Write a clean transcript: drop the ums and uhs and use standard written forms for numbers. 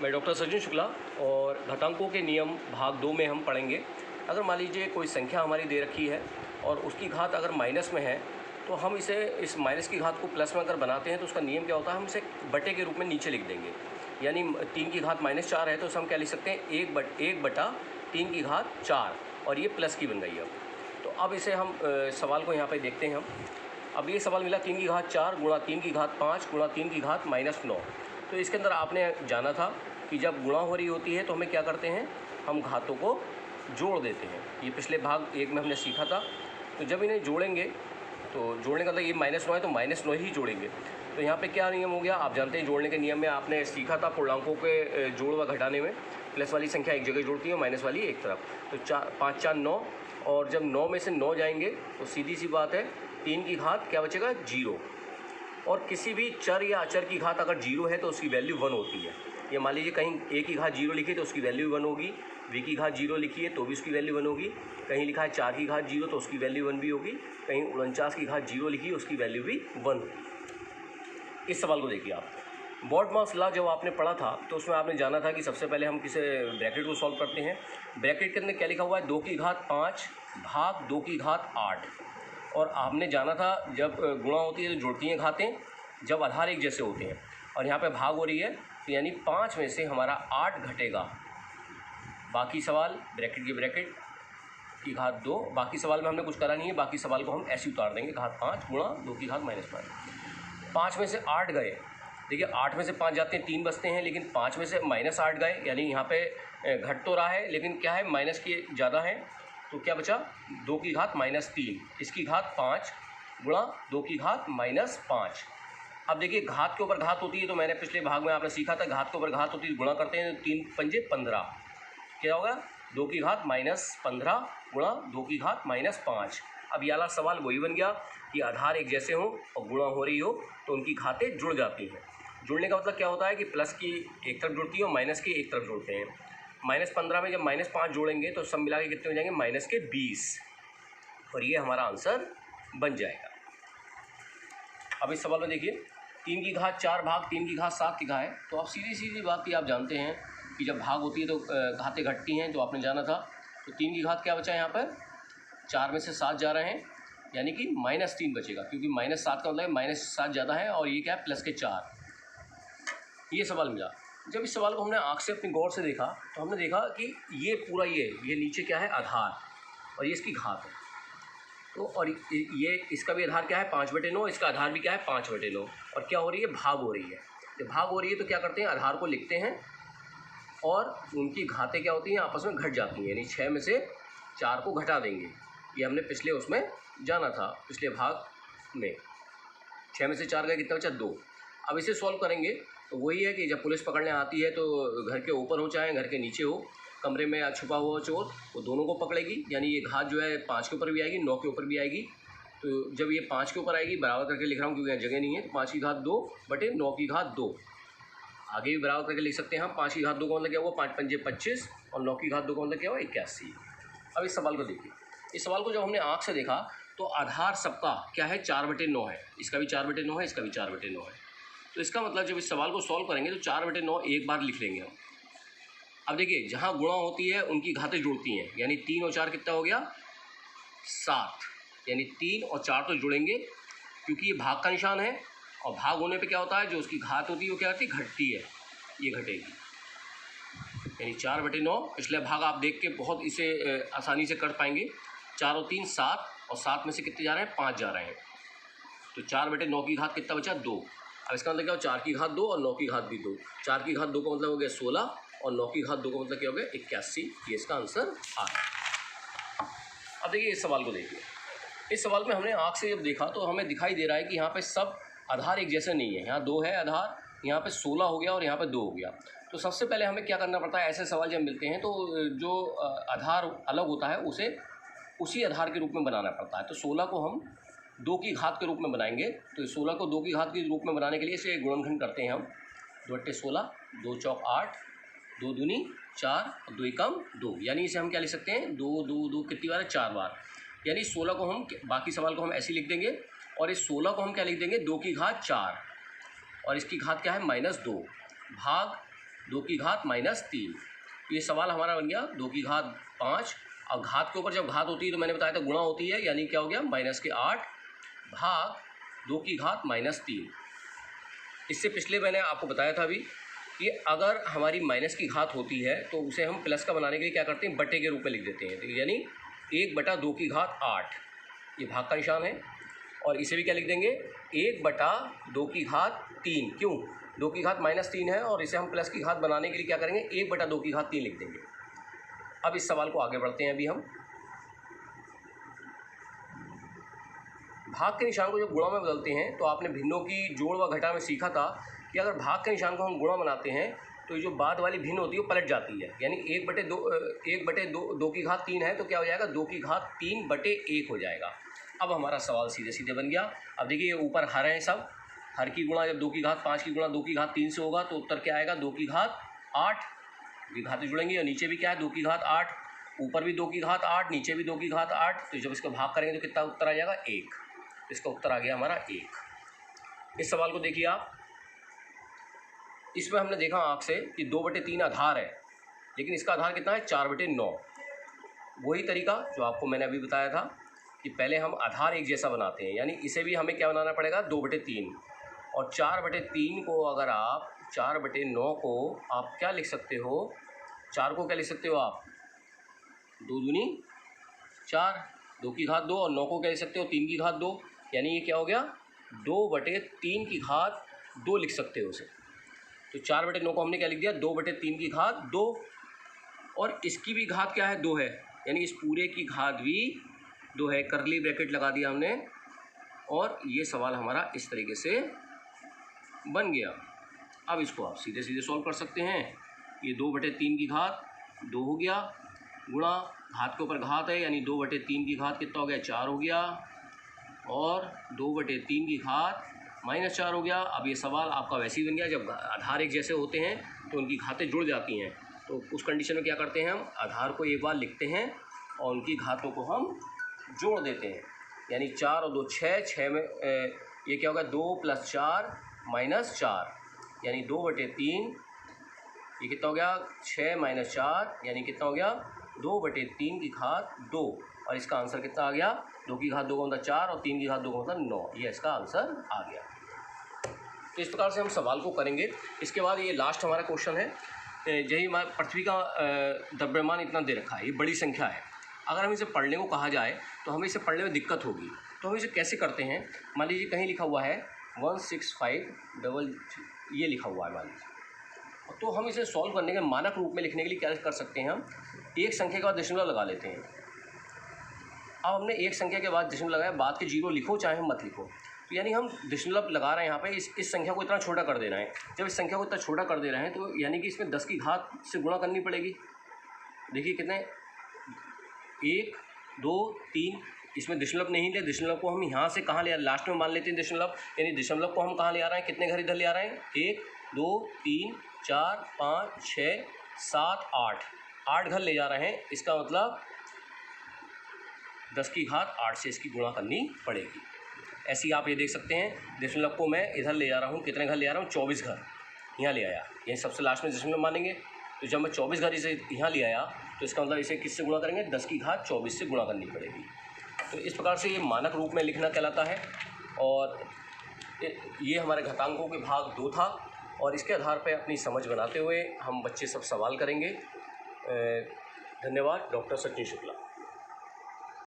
मैं डॉक्टर सज्जन शुक्ला और घातांकों के नियम भाग 2 में हम पढ़ेंगे। अगर मान लीजिए कोई संख्या हमारी दे रखी है और उसकी घात अगर माइनस में है तो हम इसे इस माइनस की घात को प्लस में अगर बनाते हैं तो उसका नियम क्या होता है, हम इसे बटे के रूप में नीचे लिख देंगे। यानी 3 की घात -4 है तो हम क्या लिख सकते हैं, 1/3 की घात 4 और ये प्लस की बन गई। अब तो अब इसे हम सवाल को यहाँ पे देखते हैं हम। अब ये सवाल मिला 3 की घात 4 गुणा 3 की घात 5 गुणा 3 की घात -9। तो इसके अंदर आपने जाना था कि जब गुणा हो रही होती है तो हमें क्या करते हैं, हम घातों को जोड़ देते हैं। ये पिछले भाग 1 में हमने सीखा था। तो जब इन्हें जोड़ेंगे तो जोड़ने का मतलब ये -9 है तो -9 ही जोड़ेंगे। तो यहाँ पे क्या नियम हो गया, आप जानते हैं जोड़ने के नियम में आपने सीखा था पूर्णांकों के जोड़ व घटाने में प्लस वाली संख्या एक जगह जोड़ती है और माइनस वाली एक तरफ। तो 5 4 9 और जब 9 में से 9 जाएंगे तो सीधी सी बात है 3 की घात क्या बचेगा, 0। और किसी भी चर या अचर की घात अगर 0 है तो उसकी वैल्यू 1 होती है। ये मान लीजिए कहीं a की घात 0 लिखी तो उसकी वैल्यू 1 होगी, b की घात 0 लिखी है तो भी उसकी वैल्यू 1 होगी, कहीं लिखा है 4 की घात 0 तो उसकी वैल्यू 1 भी होगी, कहीं 49 की घात 0 लिखी है उसकी वैल्यू भी 1 होगी। इस सवाल को देखिए आप, बोल्ट्जमान लॉ जब आपने पढ़ा था तो उसमें आपने जाना था कि सबसे पहले हम किसे ब्रैकेट को सॉल्व करते हैं। ब्रैकेट के अंदर क्या लिखा हुआ है, 2 की घात 5 भाग 2 की घात 8। और आपने जाना था जब गुणा होती है तो जुड़ती हैं घातें, जब आधार एक जैसे होते हैं। और यहाँ पे भाग हो रही है तो यानी 5 में से हमारा 8 घटेगा। बाकी सवाल ब्रैकेट की ब्रैकेट की घात 2, बाकी सवाल में हमने कुछ करा नहीं है, बाकी सवाल को हम ऐसे उतार देंगे, घात 5 गुणा 2 की घात -5। 5 में से 8 गए, देखिए 8 में से 5 जाते हैं 3 बचते हैं, लेकिन 5 में से -8 गए यानी यहाँ पे घट तो रहा है लेकिन क्या है, माइनस की ज़्यादा है। तो क्या बचा, 2 की घात -3, इसकी घात 5 गुणा 2 की घात -5। अब देखिए घात के ऊपर घात होती है तो मैंने पिछले भाग में आपने सीखा था घात के ऊपर घात होती है, गुणा करते हैं तो 3 पंजे 15, क्या होगा 2 की घात -15 गुणा 2 की घात -5। अब ये वाला सवाल वही बन गया कि आधार एक जैसे हों और गुणा हो रही हो तो उनकी घातें जुड़ जाती हैं। जुड़ने का मतलब क्या होता है कि प्लस की एक तरफ जुड़ती है और माइनस की एक तरफ जुड़ते हैं। -15 में जब -5 जोड़ेंगे तो सब मिला के कितने हो जाएंगे, -20, और ये हमारा आंसर बन जाएगा। अब इस सवाल में देखिए 3 की घात 4 भाग 3 की घात 7 लिखा है। तो आप सीधी बात की आप जानते हैं कि जब भाग होती है तो घातें घटती हैं, तो आपने जाना था। तो 3 की घात क्या बचा है यहाँ पर, 4 में से 7 जा रहे हैं यानी कि -3 बचेगा, क्योंकि -7 का मतलब -7 ज़्यादा है और ये क्या है, प्लस के 4। ये सवाल मिला। जब इस सवाल को हमने आँख से अपनी गौर से देखा तो हमने देखा कि ये पूरा ये नीचे क्या है, आधार, और ये इसकी घात है। तो और ये इसका भी आधार क्या है, 5/9, इसका आधार भी क्या है, 5/9। और क्या हो रही है, भाग हो रही है। जब भाग हो रही है तो क्या करते हैं, आधार को लिखते हैं और उनकी घातें क्या होती हैं, आपस में घट जाती हैं, यानी 6 में से 4 को घटा देंगे। ये हमने पिछले उसमें जाना था, पिछले भाग में 6 में से 4 गए, कितना बचा, 2। अब इसे सॉल्व करेंगे तो वही है कि जब पुलिस पकड़ने आती है तो घर के ऊपर हो चाहे घर के नीचे हो, कमरे में छुपा हुआ चोर, वो दोनों को पकड़ेगी। यानी ये घात जो है 5 के ऊपर भी आएगी, 9 के ऊपर भी आएगी। तो जब ये 5 के ऊपर आएगी, बराबर करके लिख रहा हूँ क्योंकि यहाँ जगह नहीं है, तो 5 की घात 2/9 की घात 2। आगे भी बराबर करके लिख सकते हैं हम। 5 की घात 2 का मतलब क्या हुआ, 5 पंजे 25, और 9 की घात 2 का मतलब क्या हुआ, 81। अब इस सवाल को देखिए, इस सवाल को जब हमने आँख से देखा तो आधार सबका क्या है, 4/9 है, इसका भी 4/9 है, इसका भी 4/9 है। तो इसका मतलब जब इस सवाल को सॉल्व करेंगे तो 4/9 एक बार लिख लेंगे हम। अब देखिए जहाँ गुणा होती है उनकी घातें जुड़ती हैं, यानी 3 और 4 कितना हो गया, 7, यानी 3 और 4 तो जुड़ेंगे क्योंकि ये भाग का निशान है, और भाग होने पे क्या होता है, जो उसकी घात होती है वो क्या होती है, घटती है, ये घटेगी। यानी 4/9, पिछले भाग आप देख के बहुत इसे आसानी से कर पाएंगे। 4 और 3 7, और 7 में से कितने जा रहे हैं, 5 जा रहे हैं। तो 4/9 की घात कितना बचा, 2। अब इसका मतलब क्या हो, 4 की घात 2 और 9 की घात भी 2। 4 की घात 2 का मतलब हो गया 16, और 9 की घात 2 का मतलब क्या हो गया, 81। ये इसका आंसर आ है। अब देखिए इस सवाल को देखिए, इस सवाल में हमने आँख से जब देखा तो हमें दिखाई दे रहा है कि यहाँ पे सब आधार एक जैसे नहीं है। यहाँ 2 है आधार, यहाँ पे 16 हो गया और यहाँ पे 2 हो गया। तो सबसे पहले हमें क्या करना पड़ता है, ऐसे सवाल जब मिलते हैं तो जो आधार अलग होता है उसे उसी आधार के रूप में बनाना पड़ता है। तो 16 को हम 2 की घात के रूप में बनाएंगे। तो 16 को 2 की घात के रूप में बनाने के लिए इसे गुणनखंड करते हैं हम। 2×16, 2 चौक 8, 2 दूनी 4, 2 एकम 2, यानी इसे हम क्या लिख सकते हैं, 2 2 2 कितनी बार है, 4 बार। यानी 16 को हम, बाकी सवाल को हम ऐसे लिख देंगे, और इस 16 को हम क्या लिख देंगे, 2 की घात 4, और इसकी घात क्या है, -2 भाग 2 की घात -3। ये सवाल हमारा बन गया 2 की घात 5। अब घात के ऊपर जब घात होती है तो मैंने बताया था गुणा होती है, यानी क्या हो गया -8 भाग 2 की घात -3। इससे पिछले मैंने आपको बताया था अभी कि अगर हमारी माइनस की घात होती है तो उसे हम प्लस का बनाने के लिए क्या करते हैं, बटे के रूप में लिख देते हैं। तो यानी 1/2 की घात 8, ये भाग का निशान है। और इसे भी क्या लिख देंगे, 1/2 की घात 3। क्यों, 2 की घात -3 है और इसे हम प्लस की घात बनाने के लिए क्या करेंगे, 1/2 की घात 3 लिख देंगे। अब इस सवाल को आगे बढ़ते हैं। अभी हम भाग के निशान को जब गुणा में बदलते हैं तो आपने भिन्नों की जोड़ व घटा में सीखा था कि अगर भाग के निशान को हम गुणा बनाते हैं तो ये जो बाद वाली भिन्न होती है वो पलट जाती है। यानी 1/2 की घात 3 है तो क्या हो जाएगा, 2 की घात 3/1 हो जाएगा। अब हमारा सवाल सीधे सीधे बन गया। अब देखिए ये ऊपर हर हैं सब, हर की गुणा जब 2 की घात 5 की गुणा 2 की घात 3 से होगा तो उत्तर क्या आएगा, 2 की घात 8। ये घातें जुड़ेंगी और नीचे भी क्या है, 2 की घात 8, ऊपर भी 2 की घात 8, नीचे भी 2 की घात 8। तो जब इसको भाग करेंगे तो कितना उत्तर आ जाएगा, 1। इसका उत्तर आ गया हमारा 1। इस सवाल को देखिए आप, इसमें हमने देखा आँख से कि 2/3 आधार है, लेकिन इसका आधार कितना है, 4/9। वही तरीका जो आपको मैंने अभी बताया था कि पहले हम आधार एक जैसा बनाते हैं, यानी इसे भी हमें क्या बनाना पड़ेगा, 2/3। और 4/3 को अगर आप 4/9 को आप क्या लिख सकते हो, 4 को क्या लिख सकते हो आप, 2 दूनी 4, 2 की घात 2, और 9 को क्या लिख सकते हो, 3 की घात 2। यानी ये क्या हो गया, 2/3 की घात 2 लिख सकते हो उसे। तो 4/9 को हमने क्या लिख दिया, 2/3 की घात 2। और इसकी भी घात क्या है, 2 है, यानी इस पूरे की घात भी 2 है। करली ब्रैकेट लगा दिया हमने और ये सवाल हमारा इस तरीके से बन गया। अब इसको आप सीधे सीधे सॉल्व कर सकते हैं। ये 2/3 की घात 2 हो गया, गुणा घात के ऊपर घात है, यानी 2/3 की घात कितना हो गया, 4 हो गया, और 2/3 की घात -4 हो गया। अब ये सवाल आपका वैसे ही बन गया, जब आधार एक जैसे होते हैं तो उनकी घातें जुड़ जाती हैं। तो उस कंडीशन में क्या करते हैं, हम आधार को एक बार लिखते हैं और उनकी घातों को हम जोड़ देते हैं। यानी 4 और 2 6, 6 में ये क्या होगा, 2 + 4 -4, यानी 2/3, ये कितना हो गया, 6 - 4, यानी कितना हो गया, 2/3 की घात 2। और इसका आंसर कितना आ गया, 2 की घात 2 का मतलब 4 और 3 की घात 2 का मतलब 9। ये इसका आंसर आ गया। तो इस प्रकार से हम सवाल को करेंगे। इसके बाद ये लास्ट हमारा क्वेश्चन है, यही हमारे पृथ्वी का द्रव्यमान इतना दे रखा है, ये बड़ी संख्या है। अगर हम इसे पढ़ने को कहा जाए तो हमें इसे पढ़ने में दिक्कत होगी। तो हम इसे कैसे करते हैं, मान लीजिए कहीं लिखा हुआ है 165 ये लिखा हुआ है मान लीजिए, तो हम इसे सॉल्व करने के मानक रूप में लिखने के लिए क्या कर सकते हैं, हम एक संख्या के बाद दशमलव लगा लेते हैं। अब हमने एक संख्या के बाद दशमलव लगाया, बाद के 0 लिखो चाहे मत लिखो, तो यानी हम दशमलव लगा रहे हैं यहाँ पे, इस संख्या को इतना छोटा कर दे रहे हैं। जब इस संख्या को इतना छोटा कर दे रहे हैं तो यानी कि इसमें 10 की घात से गुणा करनी पड़ेगी। देखिए कितने, 1 2 3, इसमें दशमलव नहीं ले, दशमलव को हम यहाँ से कहाँ ले आ रहे हैं, लास्ट में मान लेते हैं दशमलव, यानी दशमलव को हम कहाँ ले आ रहे हैं, कितने घर इधर ले आ रहे हैं, 1 2 3 4 5 6 7 8 घर ले जा रहे हैं। इसका मतलब 10 की घात 8 से इसकी गुणा करनी पड़ेगी। ऐसे ही आप ये देख सकते हैं, दशमलव को मैं इधर ले जा रहा हूँ, कितने घर ले जा रहा हूँ, 24 घर यहाँ ले आया, यही सबसे लास्ट में दशमलव मानेंगे। तो जब मैं 24 घर इसे यहाँ ले आया तो इसका मतलब इसे किससे गुणा करेंगे, 10 की घात 24 से गुणा करनी पड़ेगी। तो इस प्रकार से ये मानक रूप में लिखना कहलाता है। और ये हमारे घातांकों के भाग 2 था, और इसके आधार पर अपनी समझ बनाते हुए हम बच्चे सब सवाल करेंगे। धन्यवाद। डॉक्टर सचिन शुक्ला।